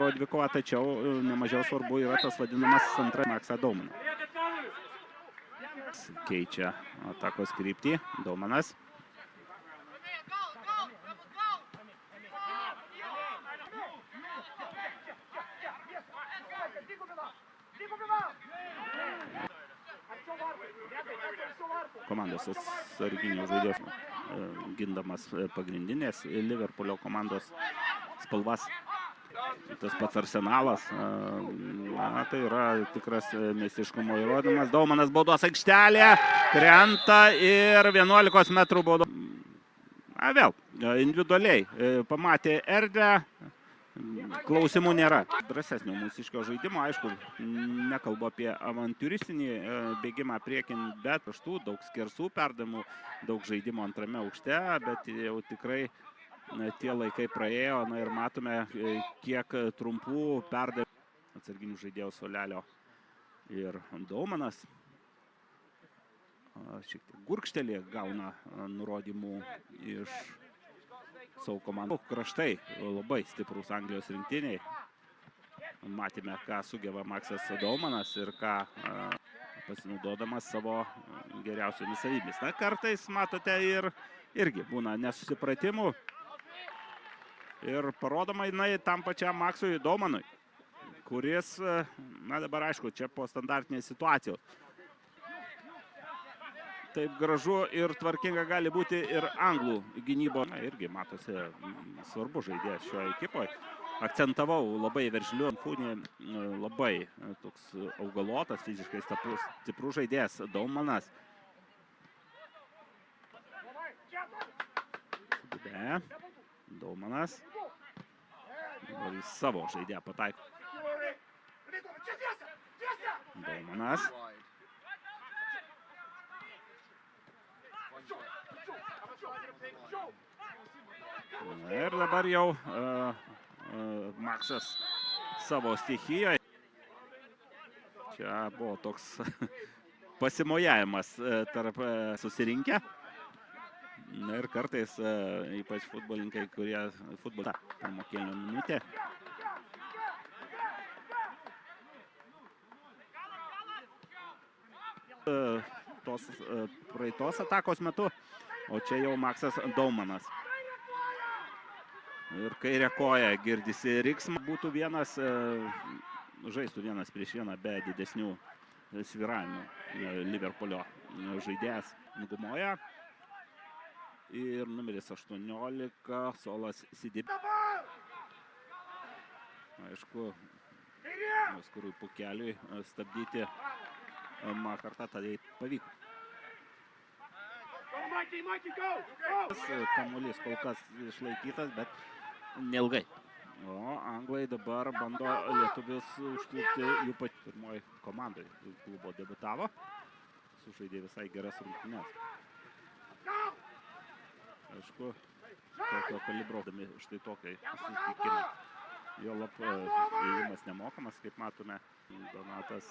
vairo dvikova, tačiau nemažiau svarbu yra tas vadinamas antras Maksą Daumaną. Keičia atakos kryptį, Daumanas. Komandos sarginių žaidėjų gindamas pagrindinės Liverpoolio komandos spalvas. Tas pats Arsenalas, tai yra tikras meistriškumo įrodymas. Daumanas baudos aikštelė, krenta ir 11 metrų baudos. Vėl, individualiai pamatė erdvę, klausimų nėra. Drąsesnio mūsiškio žaidimo, aišku, nekalbu apie avantiūristinį bėgimą priekin, bet aštų, daug skersų perdavimų, daug žaidimo antrame aukšte, bet jau tikrai tie laikai praėjo, ir matome, kiek trumpų perdavimų atsarginių žaidėjų Solelio ir Daumanas. Šiek tiek gurkštelė gauna nurodymų iš savo komandų. Kraštai labai stiprus Anglijos rinktiniai. Matėme, ką sugeba Maksas Daumanas ir ką pasinaudodamas savo geriausiomis savybėmis. Kartais, matote, irgi būna nesusipratimų. Ir parodoma tam pačiam Maksui Daumanui, kuris, dabar aišku, čia po standartinės situacijos. Taip gražu ir tvarkinga gali būti ir anglų gynybo. Irgi matosi svarbu žaidėjas šioje ekipoje. Akcentavau labai veržliu, labai toks augalotas, fiziškai stiprus žaidėjas Daumanas. Daumanas. Ir savo žaidėją pataiko. Daumanas. Ir dabar jau Maksas savo stichijoje. Čia buvo toks pasimojavimas tarp susirinkę. Ir kartais, ypač futbolininkai, kurie futbolą pirmo kėlinio minutė. Tos praeitos atakos metu, o čia jau Maksas Daumanas. Ir kairė koja girdisi riksmą, būtų vienas, žaistų vienas prieš vieną be didesnių svyravimų Liverpoolio žaidėjas nugumoja. Ir numeris 18, Solas Sidib. Aišku, Oskarui Pukeliui stabdyti Makartą tada pavyko. Kamuolys kol kas išlaikytas, bet neilgai. O anglai dabar bando lietuvius užklupti jų pat pirmoji komandai. Klubo debutavo, sužaidė visai geras rungtynes. Aišku, tokio kalibrodami štai tokiai susitikimai. Jo įėjimas nemokamas, kaip matome, Donatas